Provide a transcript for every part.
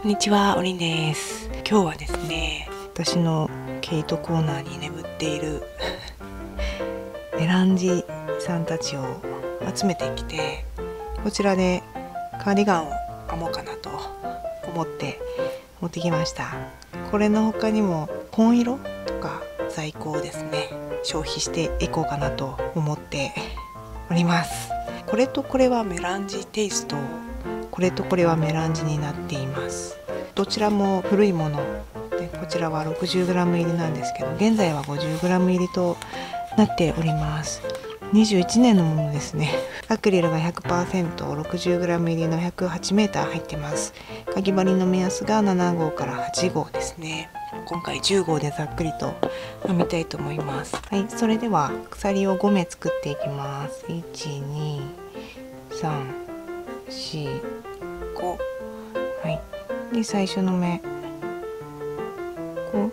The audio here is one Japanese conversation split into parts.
こんにちは、おりんです。今日はですね、私の毛糸コーナーに眠っているメランジさんたちを集めてきて、こちらでカーディガンを編もうかなと思って持ってきました。これの他にも紺色とか在庫をですね、消費していこうかなと思っております。これとこれはメランジテイスト、これとこれはメランジになっています。どちらも古いもので、こちらは 60g 入りなんですけど、現在は 50g 入りとなっております。21年のものですね。アクリルが 100%、60g 入りの 108m 入ってます。かぎ針の目安が7号から8号ですね。今回10号でざっくりと編みたいと思います。はい、それでは鎖を5目作っていきます。1、2、3、4、5。はい。で、最初の目こう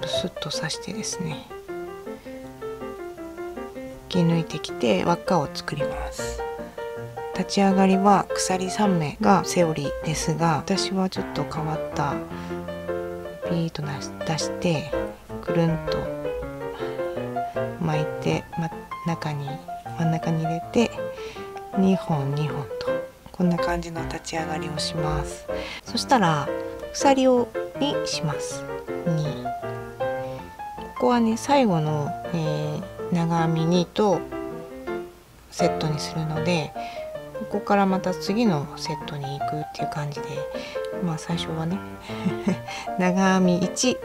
ブスッと刺してですね、引き抜いてきて輪っかを作ります。立ち上がりは鎖3目がセオリーですが、私はちょっと変わったピーッと出してくるんと巻いて、真ん中に入れて2本2本と、こんな感じの立ち上がりをします。そしたら鎖を2します。2。ここはね、最後の、長編み2とセットにするので、ここからまた次のセットに行くっていう感じで、まあ最初はね長編み1、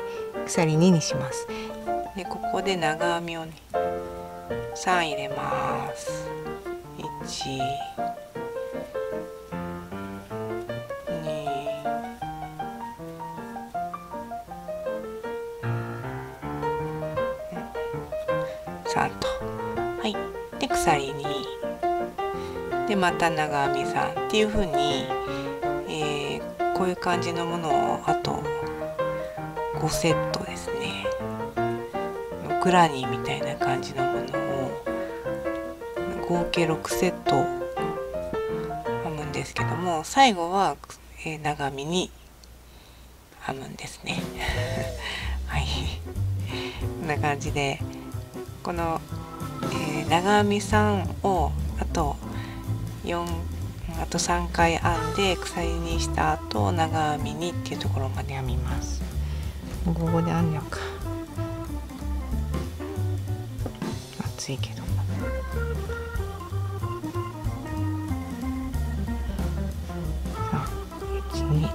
鎖2にします。で、ここで長編みをね3入れます。1、3と、はい、で鎖2でまた長編み3っていう風に、こういう感じのものをあと5セットですね。グラニーみたいな感じのものを合計6セット編むんですけども、最後は、長編みに編むんですねはい、こんな感じでこの、長編み3をあと3回編んで鎖にした後長編み2っていうところまで編みます。ここで編んじゃうか、暑いけど。1、2、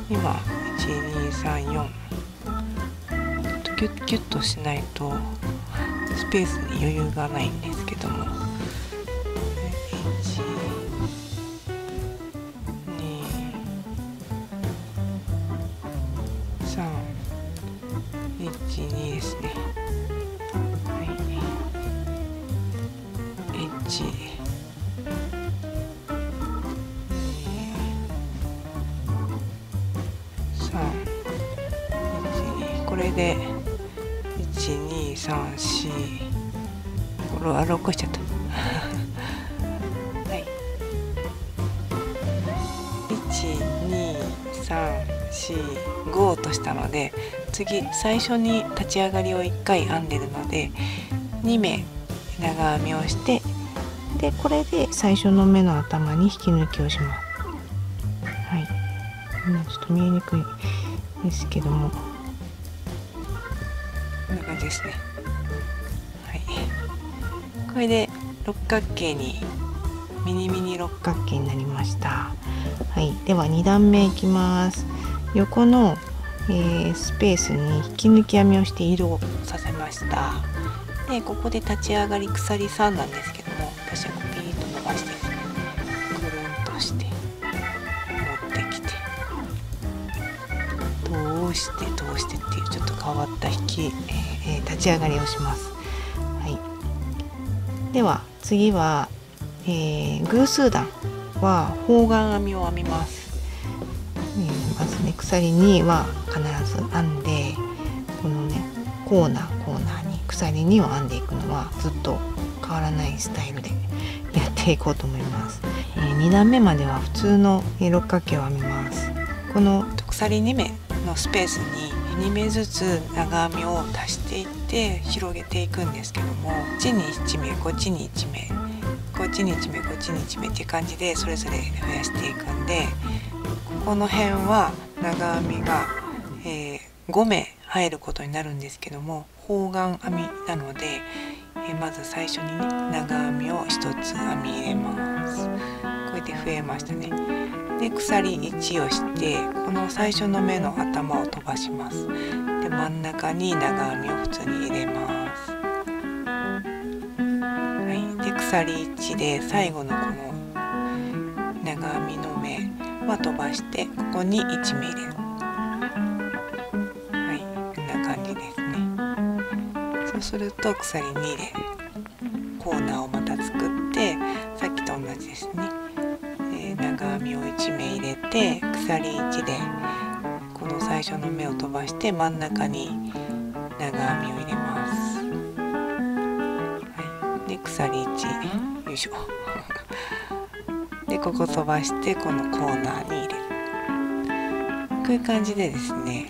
今1234ギュッギュッとしないとスペースに余裕がないんですけども、12312ですね。はい、1これで1234、これは6個しちゃったはい、12345としたので、次最初に立ち上がりを1回編んでるので2目長編みをして、でこれで最初の目の頭に引き抜きをします。はい、今ちょっと見えにくいですけども、こんな感じですね。はい、これで六角形にミニ六角形になりました。はい、では2段目いきます。横の、スペースに引き抜き編みをして色をさせました。でここで立ち上がり鎖3なんですけども、私はピーッと伸ばしてですね、くるんとして持ってきて通してっていうちょっと変わった立ち上がりをします。はい、では次は、偶数段は方眼編みを編みます。まずね鎖2は必ず編んで、このねコーナーに鎖2を編んでいくのはずっと変わらないスタイルでやっていこうと思います。2段目までは普通の六角形を編みます。この鎖2目のスペースに2目ずつ長編みを足していって広げていくんですけども、こっちに1目こっちに1目こっちに1目こっちに1目っていう感じでそれぞれ増やしていくんで、この辺は長編みが、5目入ることになるんですけども、方眼編みなので、まず最初に、ね、長編みを1つ編み入れます。こうやって増えましたね。で鎖1をしてこの最初の目の頭を飛ばします。で真ん中に長編みを普通に入れます。はい、で鎖1で最後のこの長編みの目は飛ばしてここに1目入れる。はい、こんな感じですね。そうすると鎖2でコーナーをまた作ってさっきと同じですね。長編みを1目入れて鎖1でこの最初の目を飛ばして真ん中に長編みを入れます。はい、で鎖1よいしょでここ飛ばしてこのコーナーに入れる。こういう感じでですね、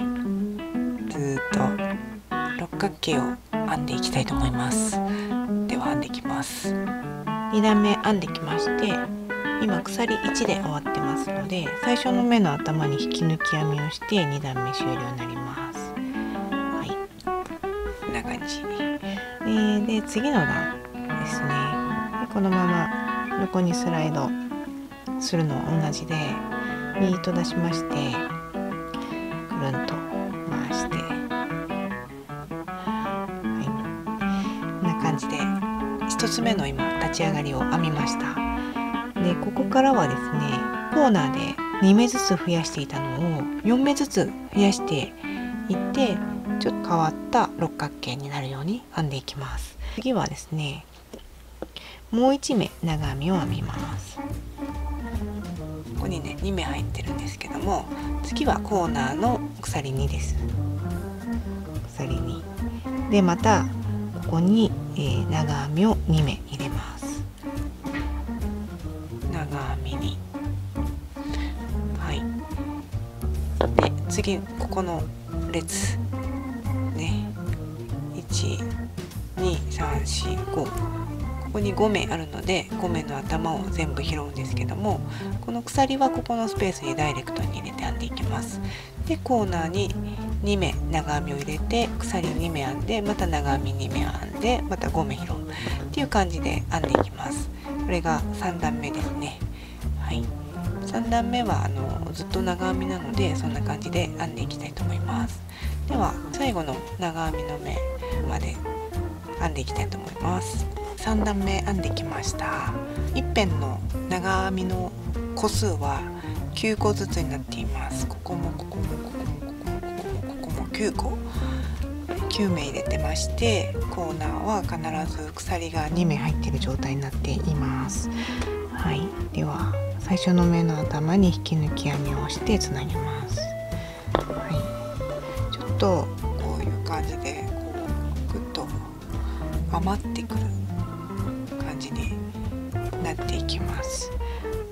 ずっと六角形を編んでいきたいと思います。では編んでいきます。2段目編んできまして、今鎖1で終わってますので最初の目の頭に引き抜き編みをして2段目終了になります。はい、こんな感じで次の段ですね。でこのまま横にスライドするのは同じで糸出しましてくるんと回して、はい、こんな感じで1つ目の今立ち上がりを編みました。でここからはですねコーナーで2目ずつ増やしていたのを4目ずつ増やしていってちょっと変わった六角形になるように編んでいきます。次はですねもう1目長編みを編みます。ここにね2目入ってるんですけども、次はコーナーの鎖2です。鎖2でまたここに、長編みを2目入れます。長編みに、はい、で次ここの列ね12345ここに5目あるので5目の頭を全部拾うんですけども、この鎖はここのスペースにダイレクトに入れて編んでいきます。でコーナーに2目長編みを入れて鎖2目編んでまた長編み2目編んでまた5目拾うっていう感じで編んでいきます。これが3段目ですね。はい、3段目はずっと長編みなのでそんな感じで編んでいきたいと思います。では最後の長編みの目まで編んでいきたいと思います。3段目編んできました。一辺の長編みの個数は9個ずつになっています。ここもここもここもここもここもここも9個9目入れてまして、コーナーは必ず鎖が2目入っている状態になっています。はい、では最初の目の頭に引き抜き編みをしてつなぎます。はい、ちょっとこういう感じでこうぐっと余ってくる感じになっていきます。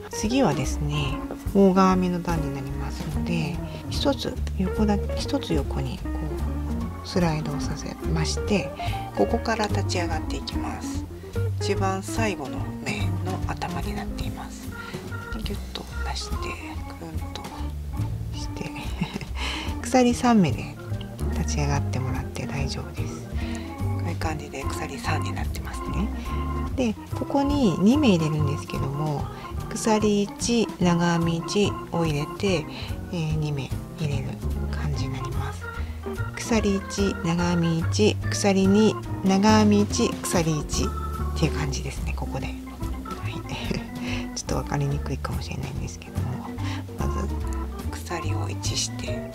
次はですね方眼編みの段になりますので一つ横にこうスライドをさせましてここから立ち上がっていきます。一番最後の目の頭になっています。ギュッと出してくるんとして鎖3目で立ち上がってもらって大丈夫です。こういう感じで鎖3になってますね。でここに2目入れるんですけども鎖1長編み1を入れて、2目入れる感じになります。鎖1長編み1鎖2長編み1鎖1っていう感じですね。ここで、はい、ちょっと分かりにくいかもしれないんですけども、まず鎖を1して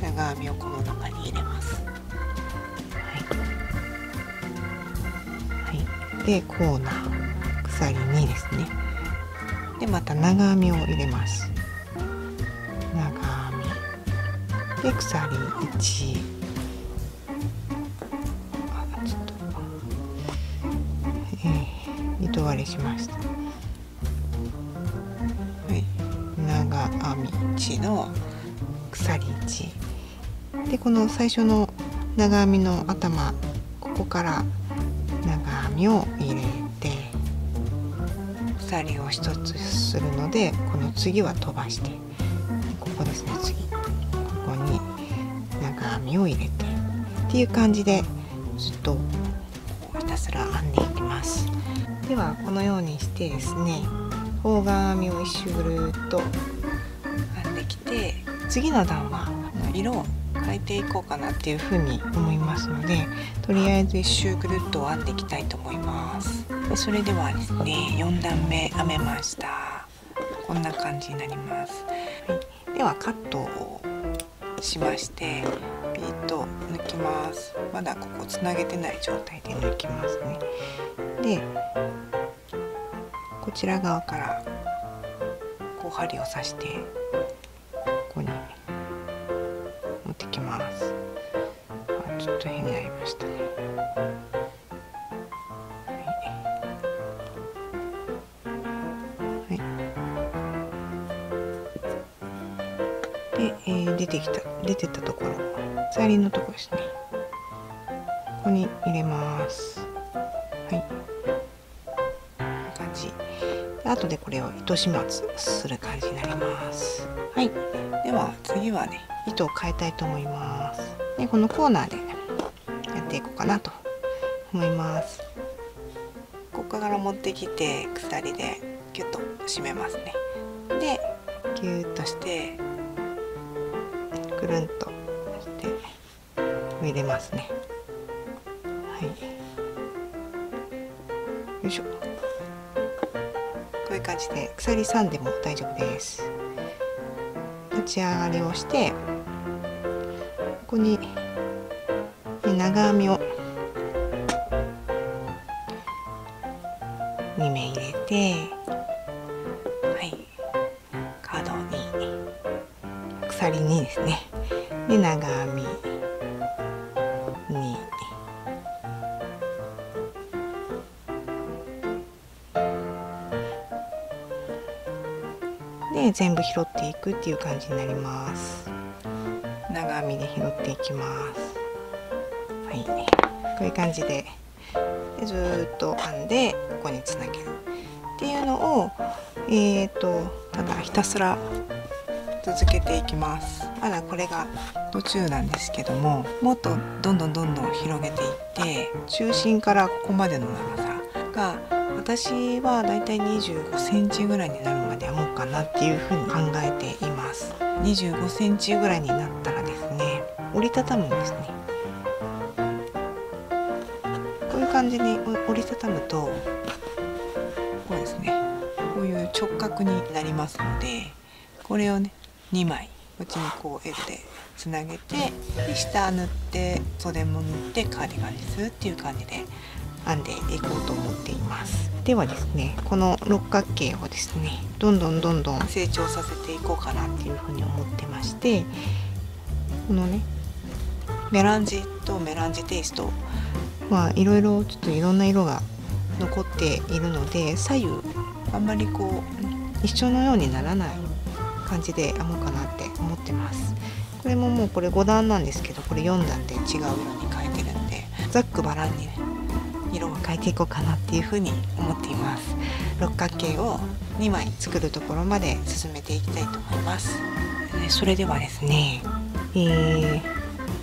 長編みをこの中に入れます。はい、でコーナー鎖2ですね。でまた長編みを入れます。長で鎖1、ちょっと、糸割れしました。はい、長編み1の鎖1で、この最初の長編みの頭、ここから長編みを入れて鎖を1つするので、この次は飛ばして、ここですね、次ここに長編みを入れてっていう感じでずっとひたすら編んでいきます。ではこのようにしてですね、方眼編みを一周ぐるっと編んできて、次の段は色を変えていこうかなっていうふうに思いますので、とりあえず一周ぐるっと編んでいきたいと思います。でそれではですね、4段目編めました。こんな感じになります。はい、ではカットをしましてピーッと抜きます。まだここつなげてない状態で抜きますね。でこちら側からこう針を刺してここに持ってきます。ちょっと変になりましたね。で、出てったところ、鎖のところですね。ここに入れます。はい。こんな感じ。で、後でこれを糸始末する感じになります。はい。では次はね、糸を変えたいと思います。で、このコーナーでやっていこうかなと思います。ここから持ってきて鎖でギュッと締めますね。で、ギュッとしてくるんとして入れますね。はい。よいしょ。こういう感じで鎖3でも大丈夫です。立ち上がりをして、ここに長編みを2目入れて、はい、角に鎖2ですね。で長編み2、で全部拾っていくっていう感じになります。長編みで拾っていきます。はい、こういう感じで、ずーっと編んでここにつなげるっていうのをただひたすら続けていきます。まだこれが途中なんですけども、もっとどんどん広げていって、中心からここまでの長さが私はだいたい25センチぐらいになるまで編もうかなっていうふうに考えています。25センチぐらいになったらですね、折りたたむんですね。こういう感じに折りたたむと、こうですね、こういう直角になりますので、これをね2枚こっちにこう L でつなげて、で下縫って袖も縫ってカーディガンにするっていう感じで編んでいこうと思っています。ではですね、この六角形をですね、どんどん成長させていこうかなっていうふうに思ってまして、このねメランジとメランジテイストはいろいろちょっといろんな色が残っているので、左右あんまりこう一緒のようにならない感じで編もうかなって思ってます。これももうこれ5段なんですけど、これ4段で違う色に変えてるんで、ざっくばらんにね色を変えていこうかなっていうふうに思っています。六角形を2枚作るところまで進めていきたいと思います。それではですね、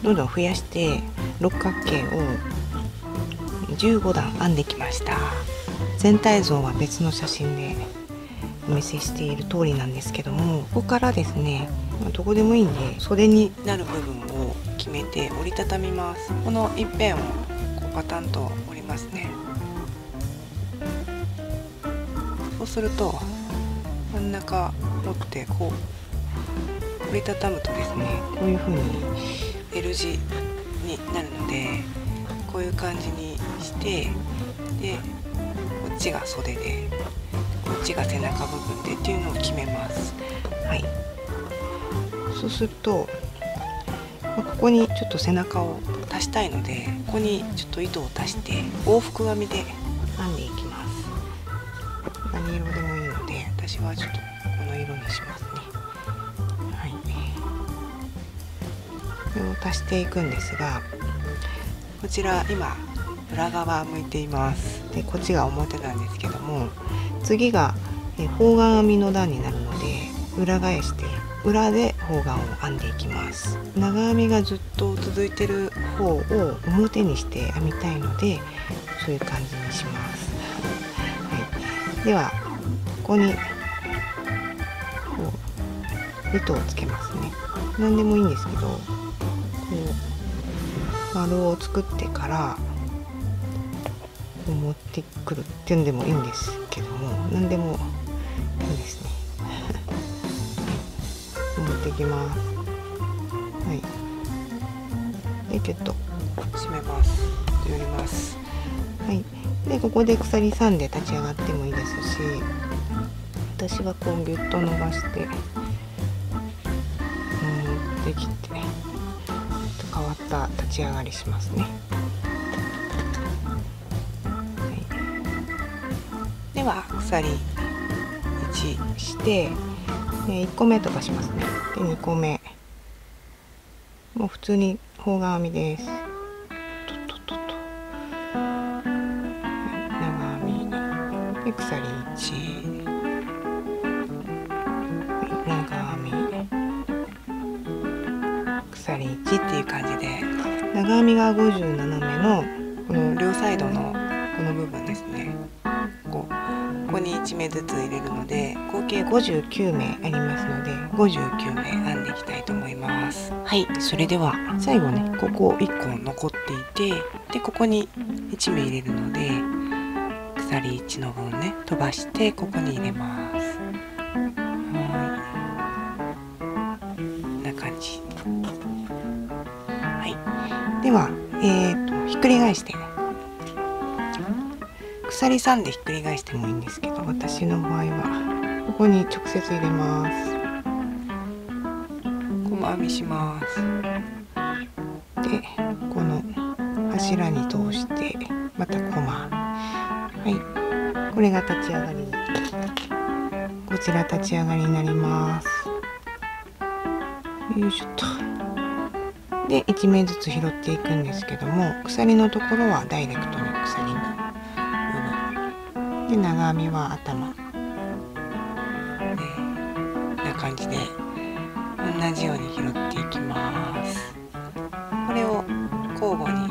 どんどん増やして六角形を15段編んできました。全体像は別の写真でお見せしている通りなんですけども、ここからですね、どこでもいいんで袖になる部分を決めて折りたたみます。この一辺をこうパタンと折りますね。そうすると真ん中折ってこう折りたたむとですね、こういう風に L 字になるので、こういう感じにして、でこっちが袖でこっちが背中部分でっていうのを決めます。はい。そうするとここにちょっと背中を足したいので、ここにちょっと糸を足して往復編みで編んでいきます。何色でもいいので、私はちょっとこの色にしますね。はい、これを足していくんですが、こちら今裏側向いています。でこっちが表なんですけども、次が方眼編みの段になるので、裏返して裏で方眼を編んでいきます。長編みがずっと続いてる方を表にして編みたいので、そういう感じにします。はい、ではここにこう糸をつけますね。何でもいいんですけど、こう丸を作ってからこう持ってくるっていうんでもいいんですけども、何でもいいですね。持ってきます。はい。でキュッと締めます。寄ります。はい。でここで鎖3で立ち上がってもいいですし、私はこうギュッと伸ばしてできて、変わった立ち上がりしますね。はい、では鎖1して1個目飛ばしますね。で2個目もう普通に方眼編みです。長編みで鎖1、長編み鎖1っていう感じで、長編みが57目のこの両サイドのこの部分ですね。ここに1目ずつ入れるので合計59目ありますので、59目編んでいきたいと思います。はい、それでは最後ね、ここ1個残っていて、でここに1目入れるので、鎖1の分ね飛ばしてここに入れます。こんな感じ。はい、ではひっくり返して鎖3でひっくり返してもいいんですけど、私の場合はここに直接入れます。細編みします。でこの柱に通してまた細。はい、これが立ち上がり、こちら立ち上がりになります。よいしょっと。で1目ずつ拾っていくんですけども、鎖のところはダイレクトに鎖ので、長編みは頭で、こんな感じで同じように拾っていきます。これを交互に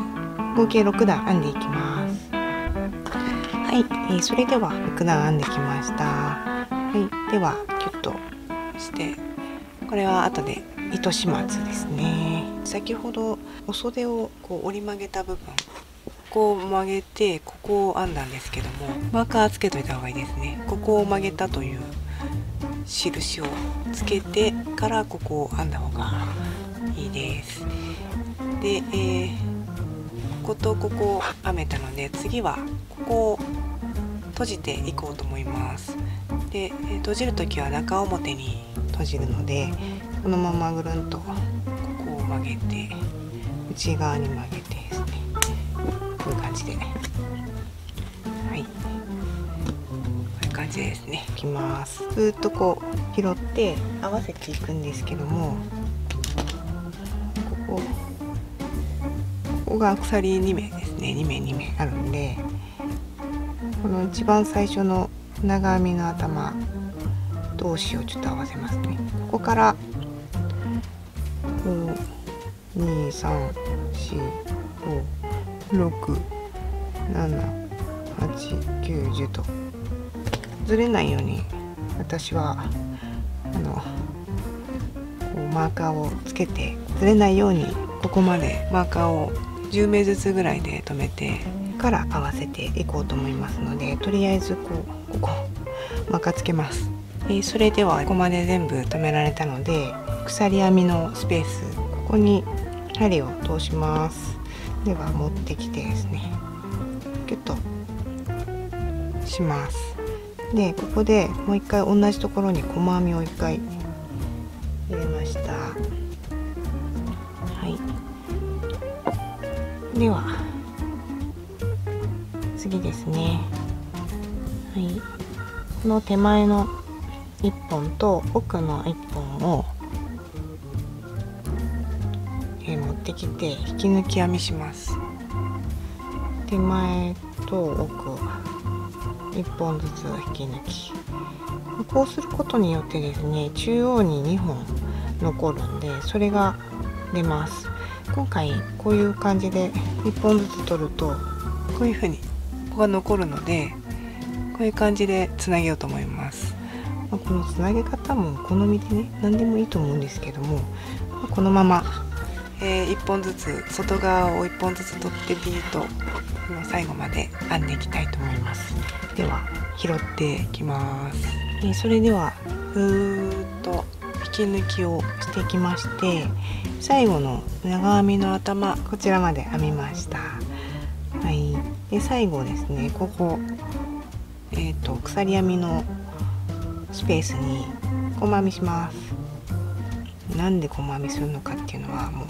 合計6段編んでいきます。はい、それでは6段編んできました。はい、ではキュッとして、これは後で糸始末ですね。先ほどお袖をこう折り曲げた部分、ここを曲げてここを編んだんですけども、マーカーつけといた方がいいですね。ここを曲げたという印をつけてからここを編んだ方がいいです。で、こことここを編めたので、次はここを閉じていこうと思います。で、閉じる時は中表に閉じるので、このままぐるんとここを曲げて内側に曲げてですね、こういう感じで、はい、こういう感じでですね、いきます。ずっとこう拾って合わせていくんですけども、ここが鎖2目ですね。2目あるんで、この一番最初の長編みの頭同士をちょっと合わせますね。ここから2、3、4、5、6、7、8、9、10とずれないように、私はこうマーカーをつけてずれないように、ここまでマーカーを10目ずつぐらいで留めてから合わせていこうと思いますので、とりあえずここマーカーつけます。それではここまで全部留められたので、鎖編みのスペース、ここに針を通します。では持ってきてですね、キュッとします。でここでもう一回同じところに細編みを1回入れました。ははい、では次ですね。はい、この手前の1本と奥の1本を、持ってきて引き抜き編みします。手前と奥1本ずつ引き抜き、こうすることによってですね、中央に2本残るんで、それが出ます。今回こういう感じで1本ずつ取るとこういう風にここが残るので、こういう感じでつなげようと思います。このつなげ方も好みでね、何でもいいと思うんですけども、このまま、1本ずつ外側を1本ずつ取ってビート最後まで編んでいきたいと思います。では拾っていきます。それではぐーっと引き抜きをしていきまして、最後の長編みの頭、こちらまで編みました。はい、で最後ですね、ここ、鎖編みのスペースに細編みします。なんで細編みするのかっていうのはもう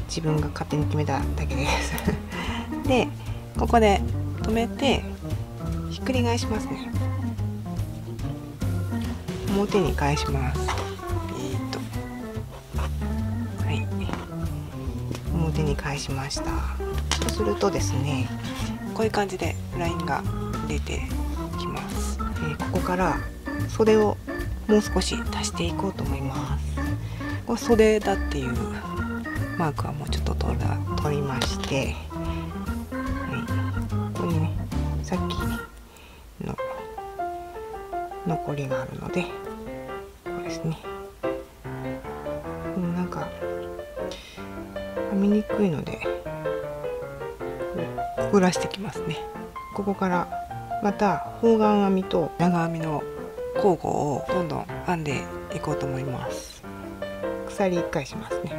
自分が勝手に決めただけですでここで止めてひっくり返しますね。表に返します。はい、表に返しました。そうするとですね、こういう感じでラインが出てきます。ここから袖をもう少し足していこうと思います。これ袖だっていうマークはもうちょっと取りまして、はい、ここにねさっきの残りがあるので、こうですね、なんか編みにくいのでくぐらしてきますね。ここからまた方眼編みと長編みの交互をどんどん編んでいこうと思います。鎖1回しますね。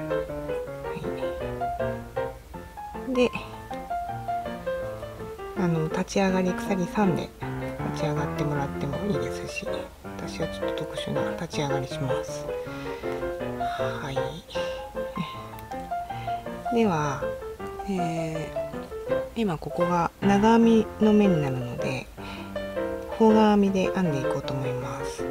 はい、で立ち上がり鎖3で立ち上がってもらってもいいですし、私はちょっと特殊な立ち上がりします。はい、では、今ここが長編みの目になるので方眼編みで編んでいこうと思います。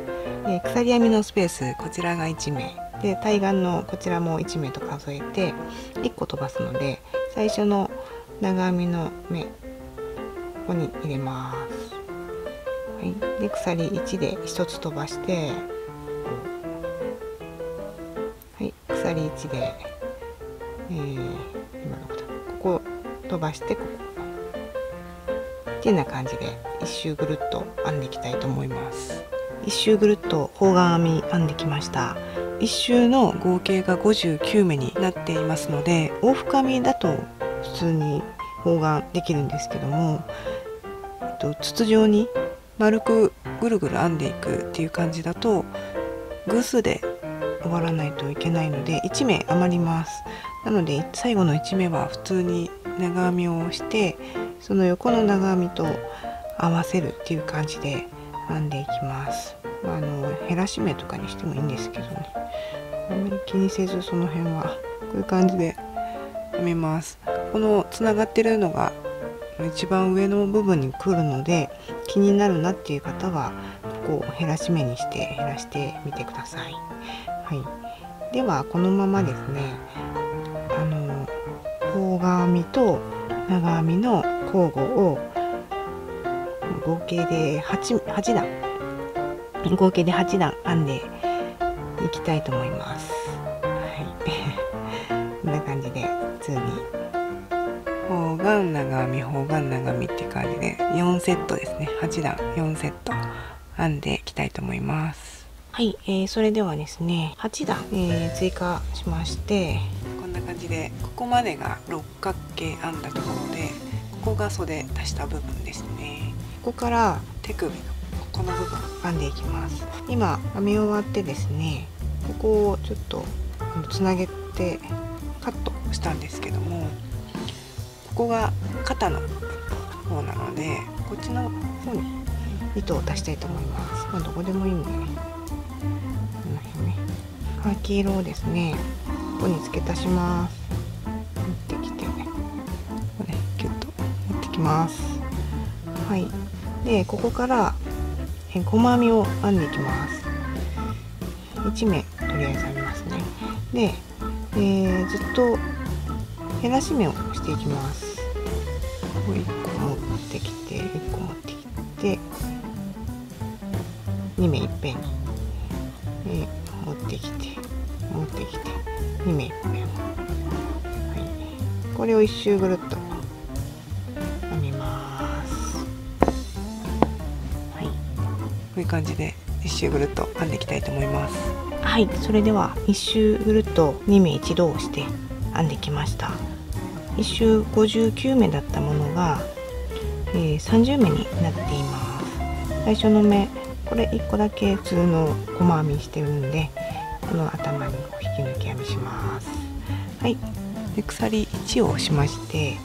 鎖編みのスペース、こちらが1目で、対岸のこちらも1目と数えて1個飛ばすので、最初の長編みの目ここに入れます。はい、で鎖1で1つ飛ばして、はい、鎖1で、今のここ飛ばしてここっていうような感じで一周ぐるっと編んでいきたいと思います。一周ぐるっと方眼編み編んできました。一周の合計が59目になっていますので、往復編みだと普通に方眼できるんですけども、筒状に丸くぐるぐる編んでいくっていう感じだと偶数で終わらないといけないので1目余ります。なので最後の1目は普通に長編みをしてその横の長編みと合わせるっていう感じで編んでいきます。減らし目とかにしてもいいんですけどね、あんまり気にせずその辺はこういう感じで編みます。このつながってるのが一番上の部分に来るので気になるなっていう方はここを減らし目にして減らしてみてください。はい、ではこのままですね、方眼編みと長編みの交互を合計で8段合計で8段編んでいきたいと思います。はい、こんな感じで普通に方眼長編み方眼長編みって感じで4セットですね。8段4セット編んでいきたいと思います。はい、それではですね8段、追加しまして、こんな感じでここまでが六角形編んだところで、ここが袖足した部分ですね。ここから手首のこの部分編んでいきます。今編み終わってですね、ここをちょっとつなげてカットしたんですけども、ここが肩の方なのでこっちの方に糸を足したいと思います。どこでもいいんでね、この辺ね、カーキ色をですねこに付け足します。持ってきて、ここねキュッと持ってきます。はい。でここから細編みを編んでいきます。1目とりあえず編みますね。で、ずっと減らし目をしていきます。1個持ってきて1個持ってきて2目いっぺんに、持ってきて2目いっぺん、はい、これを1周ぐるっと編みます。はい、こういう感じで1周ぐるっと編んでいきたいと思います。はい、それでは1周ぐるっと2目一度をして編んできました。1周59目だったものが、30目になっています。最初の目これ1個だけ普通の細編みしてるんで、この頭に引き抜き編みします。はい、で鎖1を押しまして、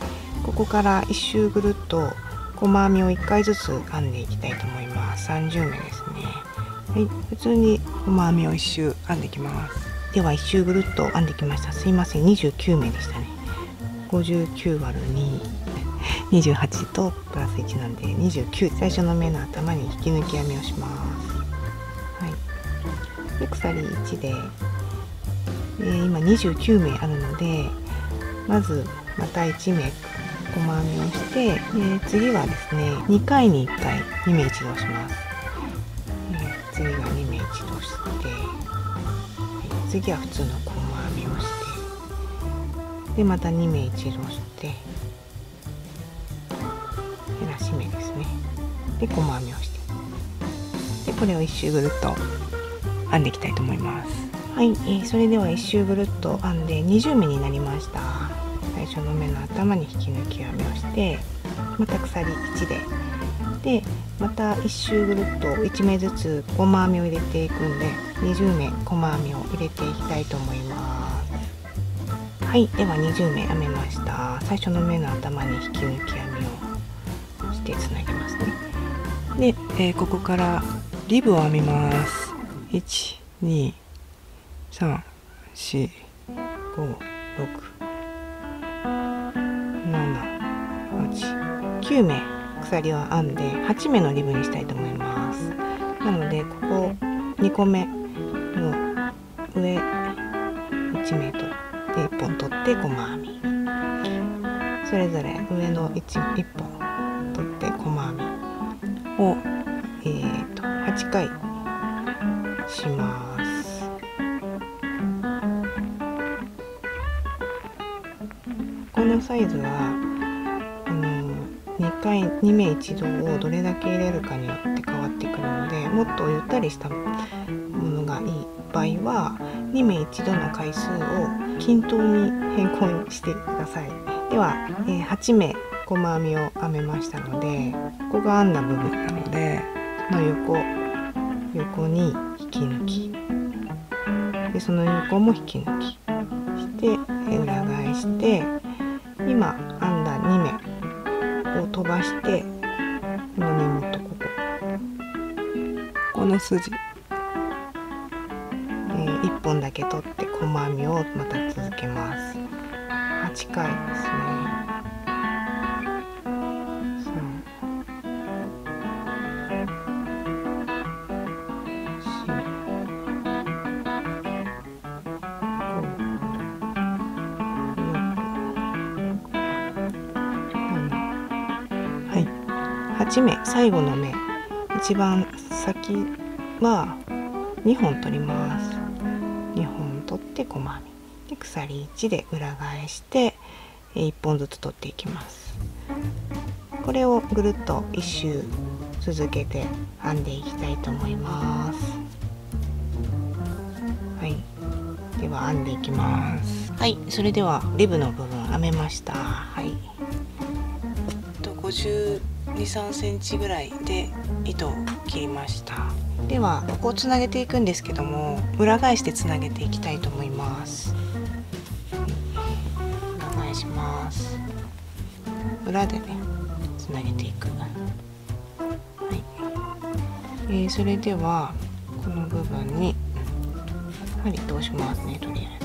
ここから1周ぐるっと細編みを1回ずつ編んでいきたいと思います。30目ですね。はい、普通に細編みを1周編んでいきます。では1周ぐるっと編んできました。すいません、29目でしたね。59割る2、28とプラス1なんで29。最初の目の頭に引き抜き編みをします。はい、で鎖1で、今29目あるので、まずまた1目細編みをして、次はですね2回に1回2目一度します。次は2目一度して、はい、次は普通の細編みをして、でまた2目一度して減らし目ですね。で細編みをして、でこれを1周ぐるっと編んでいきたいと思います。はい、それでは1周ぐるっと編んで20目になりました。最初の目の頭に引き抜き編みをして、また鎖1でまた1周ぐるっと1目ずつ細編みを入れていくんで、20目細編みを入れていきたいと思います。はい、では20目編めました。最初の目の頭に引き抜き編みをしてつなげますね。で、ここからリブを編みます。1、2、3、4、5、6、7、8、9目鎖を編んで8目のリブにしたいと思います。なのでここ2個目の上1目と1本取って細編み、それぞれ上の 1本取って細編みを、8回します。このサイズは2目一度をどれだけ入れるかによって変わってくるので、もっとゆったりしたものがいい場合は2目一度の回数を均等に変更してください。では、8目細編みを編めましたので、ここが編んだ部分なのでの横に引き抜きで、その横も引き抜きして裏返して、今編んだ2目を飛ばして、この根元この筋、1本だけ取って細編みをまた続けます。8回ですね。8目、最後の目、一番先は2本取ります。2本取って細編みで鎖1で裏返して1本ずつ取っていきます。これをぐるっと1周続けて編んでいきたいと思います。はい、では編んでいきます。はい、それではリブの部分編めました。はい、52、3センチぐらいで糸を切りました。ではここをつなげていくんですけども、裏返してつなげていきたいと思います。裏返します。裏でねつなげていく。はい、それではこの部分に針通しますね。とりあえ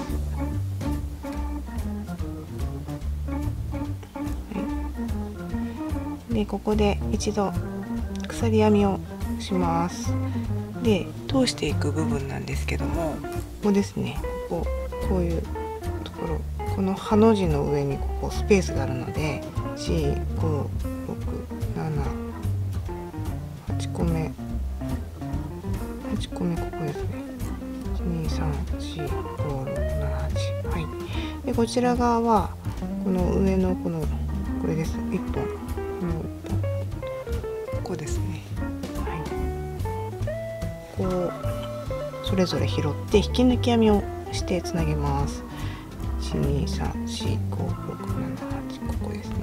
ずでここで一度鎖編みをします。で通していく部分なんですけども、ここですね、こういうところ、このハの字の上にここスペースがあるので、4、5、6、7、8個目、ここですね。1、2、3、4、5、6、7、8。はい。でこちら側はこの上のこれです。1本、ここですね。はい。こうそれぞれ拾って引き抜き編みをしてつなげます。1、2、3、4、5、6、7、8、ここですね。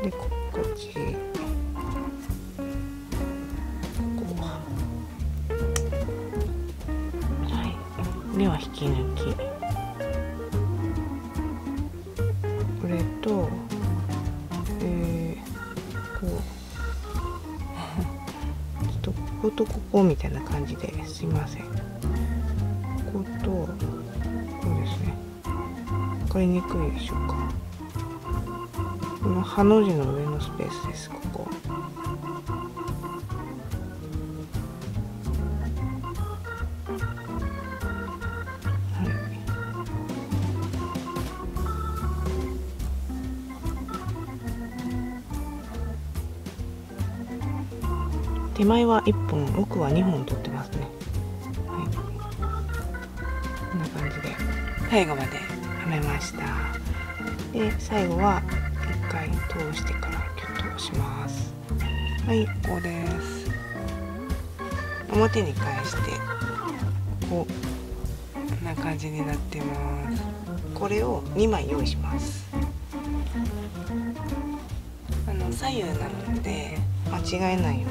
でこっちでは引き抜き、これとこうちょっとこことここみたいな感じですいません。こことこうですね。分かりにくいでしょうか。このハの字の上のスペースです。ここ。手前は1本、奥は2本取ってますね。はい、こんな感じで最後まで編めました。で最後は1回通してからキュッとします。はい、ここです。表に返してこんな感じになってます。これを2枚用意します。左右なので間違えないよう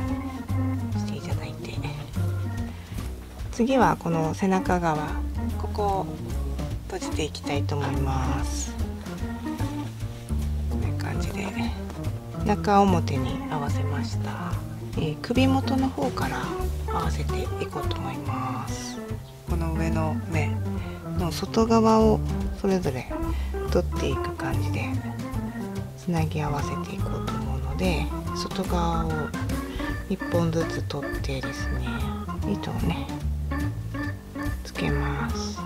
にしていただいて、次はこの背中側、ここを閉じていきたいと思います。こういう感じで中表に合わせました。首元の方から合わせていこうと思います。この上の目の外側をそれぞれ取っていく感じでつなぎ合わせていこうと思うので、外側を1本ずつ取ってですね、糸をねつけます。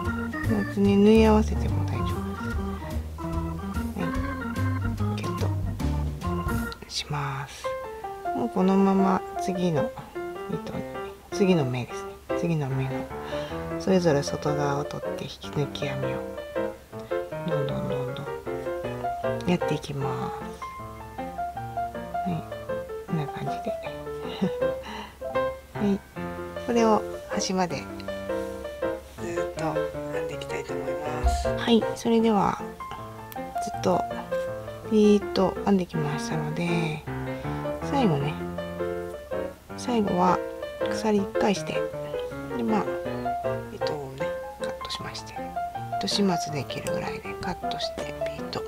別に縫い合わせても大丈夫です。はい、ギュッとします。もうこのまま次の糸に、次の目ですね、次の目のそれぞれ外側を取って引き抜き編みをどんどんやっていきます。はい、こんな感じではい、これを端までずっと編んでいきたいと思います。はい、それではずっとピーッと編んできましたので、最後は鎖1回して、で糸をねカットしまして、糸始末できるぐらいでカットしてピーッと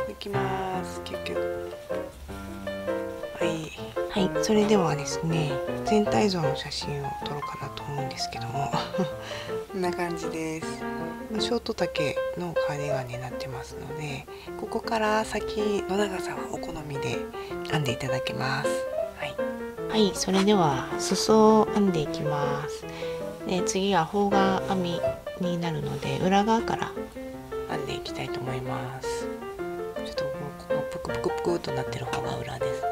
抜きます。キュキュ。はい、それではですね、全体像の写真を撮ろうかなと思うんですけどもこんな感じです。ショート丈のカーディガンになってますので、ここから先の長さはお好みで編んでいただけます。はい、それでは裾を編んでいきます。で次は方眼編みになるので、裏側から編んでいきたいと思います。ちょっとここプクプクプクとなってる方が裏ですね。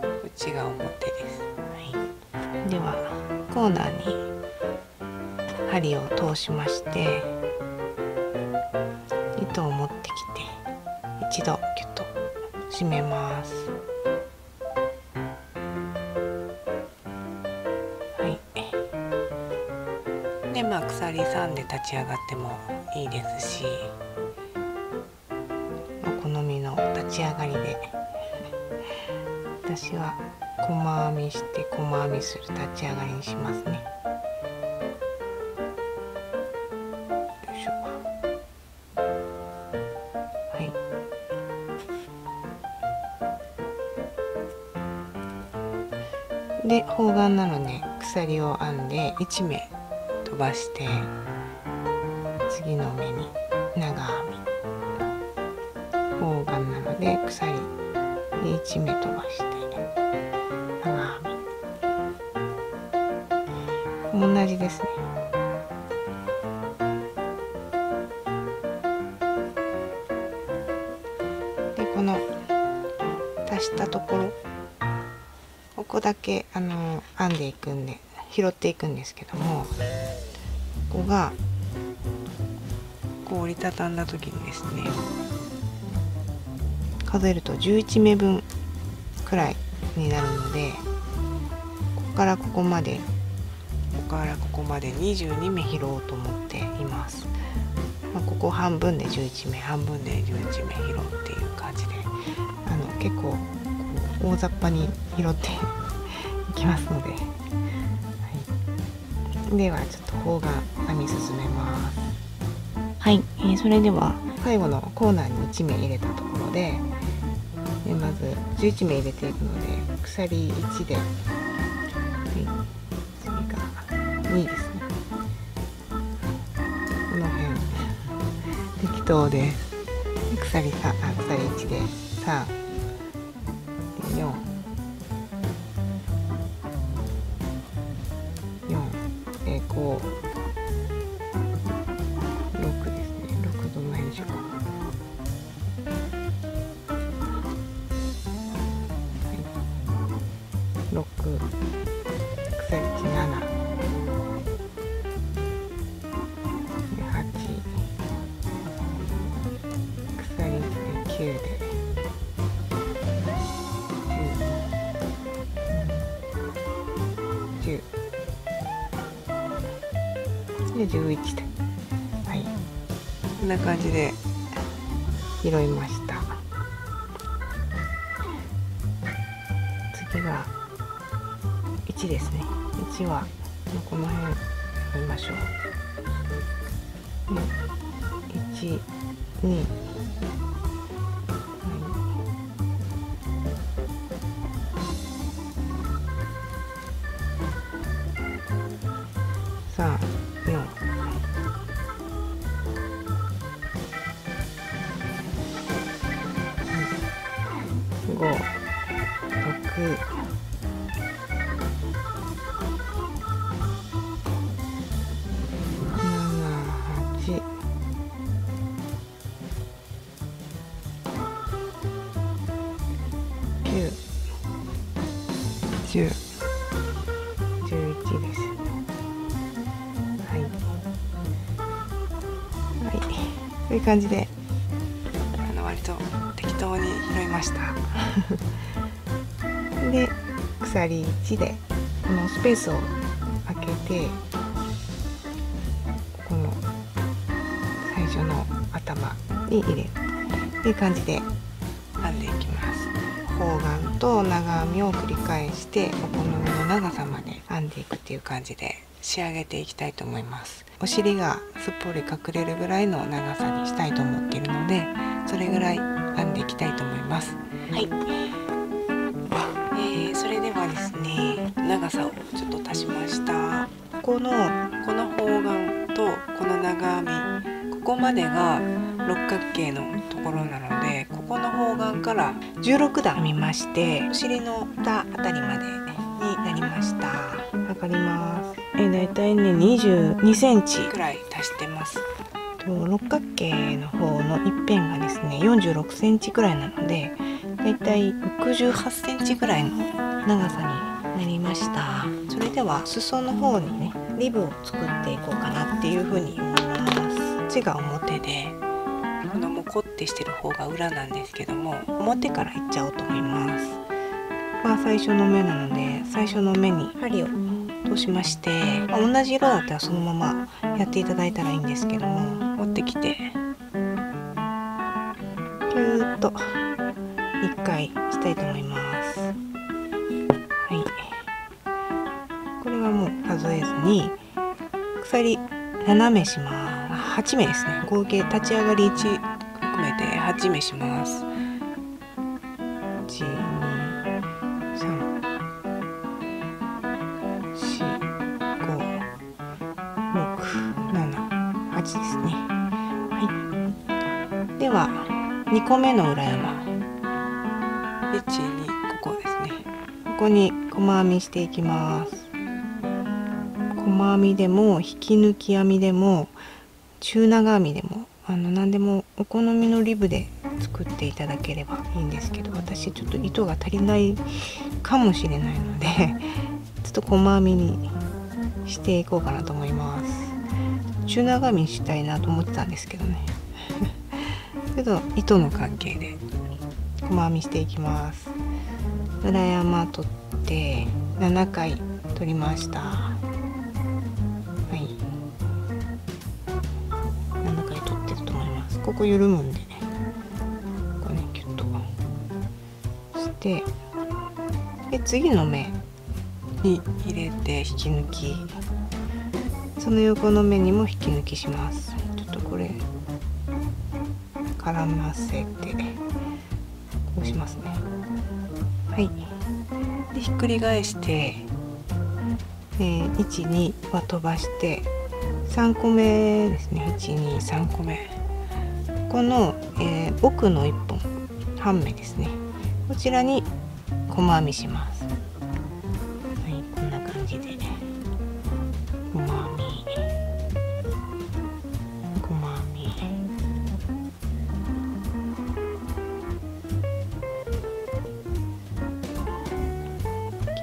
こっちが表です。はい、ではコーナーに針を通しまして、糸を持ってきて一度キュッと締めます。で鎖3で立ち上がってもいいですし、お好みの立ち上がりで私は細編みして細編みする立ち上がりにしますね。よいしょ。はい。で方眼なので鎖を編んで1目飛ばして次の目に長編み、方眼なので鎖を1目飛ばして長編み、同じですね。でこの足したところ、ここだけ編んでいくんで拾っていくんですけども、ここがこう折りたたんだ時にですね、数えると11目分くらいになるので、ここからここまで22目拾おうと思っています。ここ半分で11目、半分で11目拾うっていう感じで、結構大雑把に拾っていきますので、はい、ではちょっと方眼編み進めます。はい、それでは最後のコーナーに1目入れたところで、まず11目入れていくので、鎖1で、はい、それから2ですね。この辺適当です。鎖1で3、4、5、6ですね。6どの辺でしょうか。6、鎖1、7、8、鎖1で9で、10、で11で、はい、こんな感じで拾いました。次が1ですね。1はこの辺拾いましょう。1、2、3、4、5、6、7、8、9、10、11です。はい、はい、そういう感じで割と適当に拾いましたで鎖1でこのスペースを開けて、この最初の頭に入れるっていう感じで編んでいきます。方眼と長編みを繰り返してお好みの長さまで編んでいくっていう感じで仕上げていきたいと思います。お尻がすっぽり隠れるぐらいの長さにしたいと思っているので、それぐらい編んでいきたいと思います。はい、それではですね、長さをちょっと足しました。この方眼とこの長編み、ここまでが六角形のところなので、ここの方眼から16段編みまして、お尻の下あたりまでになりました。測ります。だいたいね22センチくらい足してます。六角形の方の一辺がですね46センチくらいなので、だいたい68センチくらいの長さになりました。それでは裾の方にねリブを作っていこうかなっていうふうに思います。こっちが表で、このモコってしてる方が裏なんですけども、表からいっちゃおうと思います。最初の目なので、最初の目に針を通しまして、同じ色だったらそのままやっていただいたらいいんですけども、持ってきてキューッと1回したいと思います。はい、これはもう数えずに鎖7目します。8目ですね。合計立ち上がり1含めて8目します。1、2、3、4、5、6、7、8ですね。はい、では2個目の裏山1、2、ここですね。ここに細編みしていきます。細編みでも引き抜き編みでも中長編みでも何でもお好みのリブで作っていただければいいんですけど、私ちょっと糸が足りないかもしれないのでちょっと細編みにしていこうかなと思います。中長編みしたいなと思ってたんですけどねけど糸の関係で細編みしていきます。裏山取って7回取りました。はい、7回取ってると思います。ここ緩むんでね、ここねキュッとしてで次の目に入れて引き抜き、その横の目にも引き抜きします。ちょっとこれ絡ませてこうしますね。はい、でひっくり返して1、2は飛ばして3個目ですね。1、2、3個目、この、奥の1本半目ですね、こちらに細編みします。はい、こんな感じで細編み細編み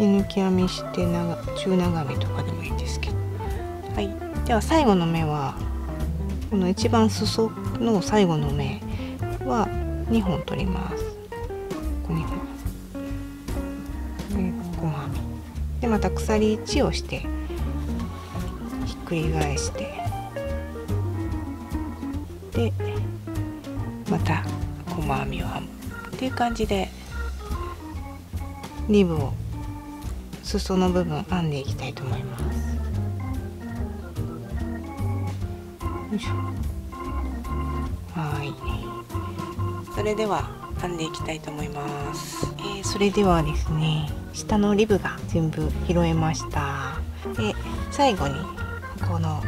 引き抜き編みして中長編みとかでもいいんですけど、はい、では最後の目はこの一番裾の最後の目は2本取ります。ここ2本で細編みでまた鎖1をしてひっくり返してでまた細編みを編むっていう感じでリブを裾の部分編んでいきたいと思います。よいしょ。はい、それでは編んでいきたいと思います。それではですね、下のリブが全部拾えました。で最後にこの、ね、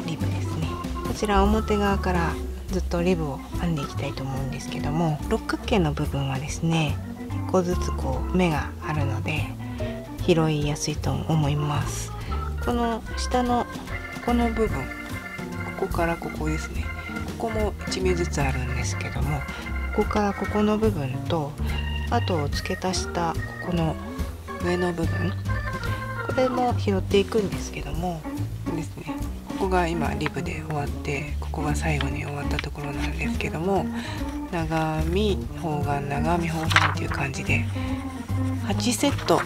リブですね、こちら表側からずっとリブを編んでいきたいと思うんですけども、六角形の部分はですね1個ずつこう目があるので拾いやすいと思います。この下のこの部分、ここからここですね、ここも1目ずつあるんですけども、ここからここの部分とあと付け足したここの上の部分、これも拾っていくんですけどもですね、ここが今リブで終わってここが最後に終わったところなんですけども、長編み方眼長編み方眼っていう感じで8セット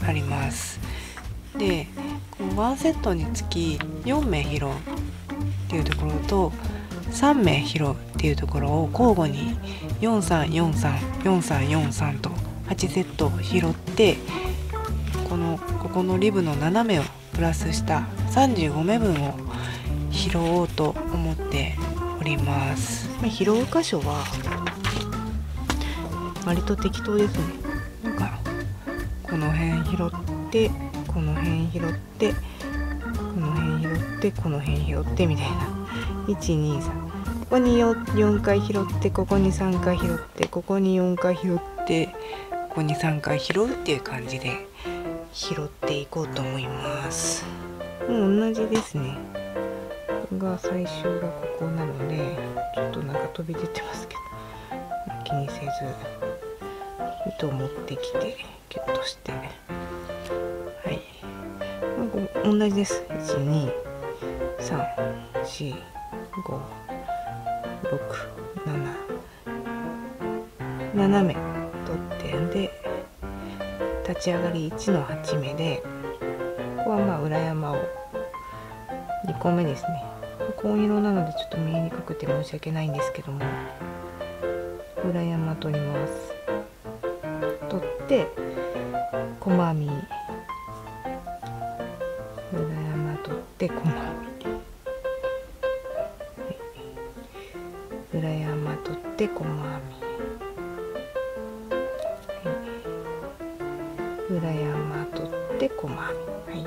あります。でこの1セットにつき4目拾うっていうところと3目拾うっていうところを交互に43434343と8セット拾って、ここのリブの7目をプラスした35目分を拾おうと思っております。拾う箇所は割と適当ですね。なんかこの辺拾ってこの辺拾ってこの辺拾ってこの辺拾ってみたいな、123、ここに 4回拾ってここに3回拾ってここに4回拾ってここに3回拾うっていう感じで拾っていこうと思います。もう同じですね。ここが最終がここなのでちょっとなんか飛び出てますけど気にせず糸を持ってきてキュッとして、はい、同じです。1234567目取ってんで立ち上がり1の8目で、ここはまあ裏山を2個目ですね。紺色なのでちょっと見えにくくて申し訳ないんですけども、裏山取ります。取って細編み、裏山取って細編み、裏山取って細編み、裏山取って細編み、はい、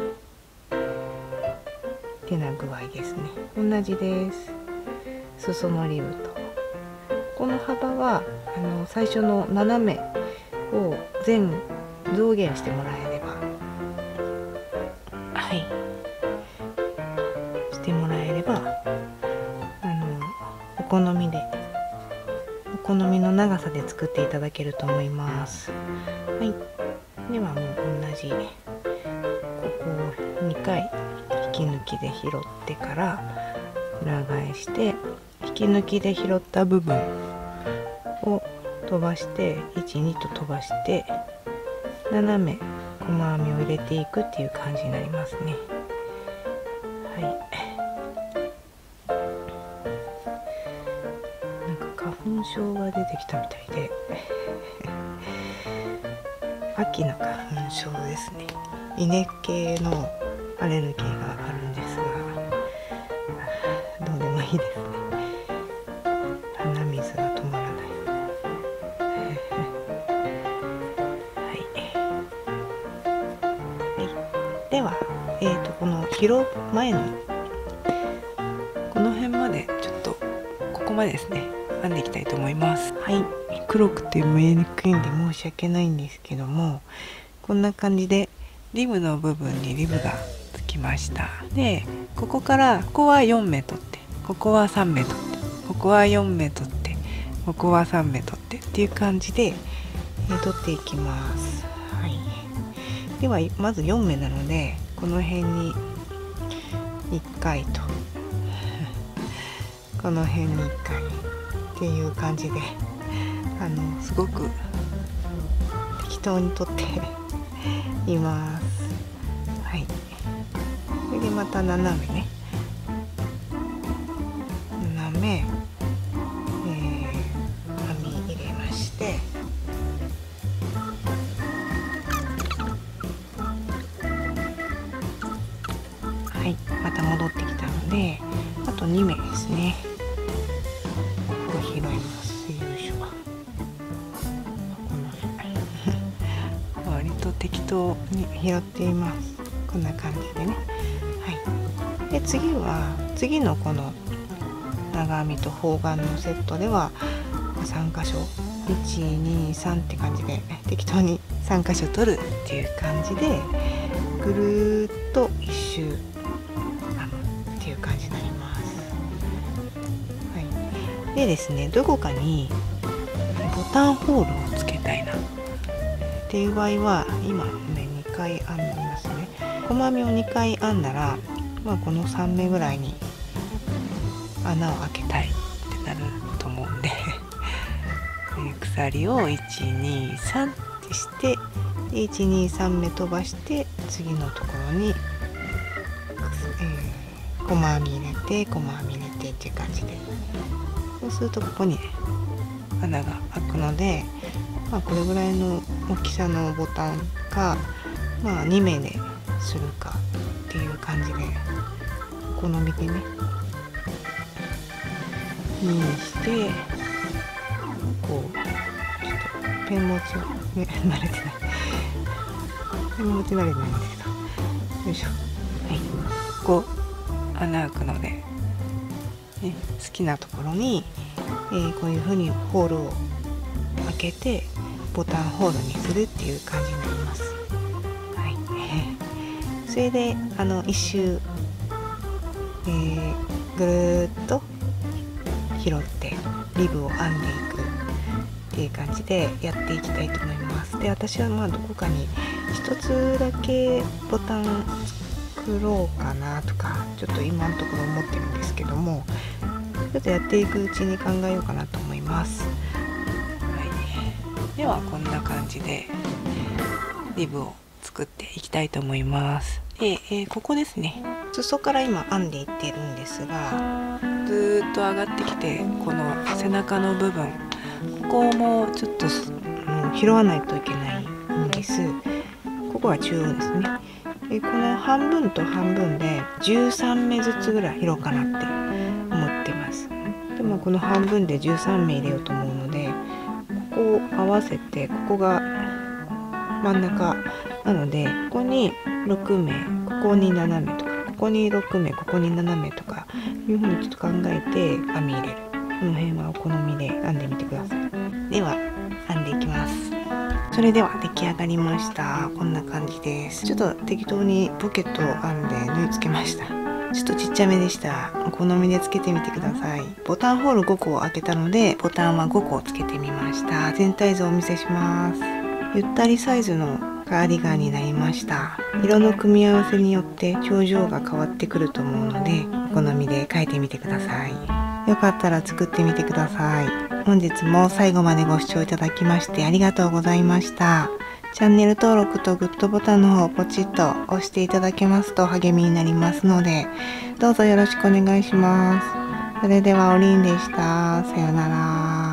ってな具合ですね。同じです。裾のリブとこの幅は最初の斜めを増減してもらえれば、はいしてもらえれば、お好みの長さで作っていただけると思います。はい、ではもう同じここを2回引き抜きで拾ってから裏返して、引き抜きで拾った部分を飛ばして、1、2と飛ばして斜め細編みを入れていくっていう感じになりますね。はい、なんか花粉症が出てきたみたいで秋の花粉症ですね。稲系のアレルギーがあるんですが、どうでもいいですね。鼻水が止まらないでは、この拾う前のこの辺までちょっとここまでですね編んでいきたいと思います。はい、黒くて見えにくいんで申し訳ないんですけども、こんな感じでリブの部分にリブがつきました。でここからここは4目取って、ここは3目取って、ここは4目取って、ここは3目取ってっていう感じで、取っていきます。はい、ではまず4目なのでこの辺に1回とこの辺に1回っていう感じですごく適当に取っています。はい、それでまた斜めね、斜め、編み入れまして、はい、また戻ってきたのであと2目ですね。ここ拾います。よいしょ。割と適当に拾っています。こんな感じでね。はい、で次のこの長編みと方眼のセットでは3箇所123って感じで適当に3箇所取るっていう感じでぐるーっと一周編むっていう感じになります。はい、でですね、どこかにボタンホールをつけたいなっていう場合は今ね2回編んでますね。細編みを2回編んだら、この3目ぐらいに穴を開けたいってなると思うんで鎖を123ってして123目飛ばして次のところに、細編み入れて細編み入れてっていう感じで、そうするとここに、ね、穴が開くので、これぐらいの大きさのボタンか、2目でするかっていう感じでお好みでね2にしてこうちょっとペン持ちを、ね、慣れてないペン持ち慣れてないんですけど、よいしょ。はい、こう穴開くので、ね、好きなところに、こういう風にホールを開けてボタンホールにするっていう感じになります。はい、それで一周、ぐるーっと拾ってリブを編んでいくっていう感じでやっていきたいと思います。で、私はどこかに一つだけボタン作ろうかなとかちょっと今のところ思ってるんですけども、ちょっとやっていくうちに考えようかなと思います。はい、ではこんな感じでリブを作っていきたいと思います。で、ここですね、裾から今編んでいってるんですが、ずーっと上がってきてこの背中の部分、ここもちょっと拾わないといけないんです。ここは中央ですね。この半分と半分で13目ずつぐらい拾おうかなって思ってます。でもこの半分で13目入れようと思うので、ここを合わせて、ここが真ん中なので、ここに6目、ここに7目とか、ここに6目、ここに7目とかいうふうにちょっと考えて編み入れる。この辺はお好みで編んでみてください。では編んでいきます。それでは出来上がりました。こんな感じです。ちょっと適当にポケットあるんで縫い付けました。ちょっとちっちゃめでした。お好みでつけてみてください。ボタンホール5個を開けたのでボタンは5個つけてみました。全体図をお見せします。ゆったりサイズのカーディガンになりました。色の組み合わせによって表情が変わってくると思うのでお好みで描いてみてください。よかったら作ってみてください。本日も最後までご視聴いただきましてありがとうございました。チャンネル登録とグッドボタンの方をポチッと押していただけますと励みになりますので、どうぞよろしくお願いします。それではおりんでした。さようなら。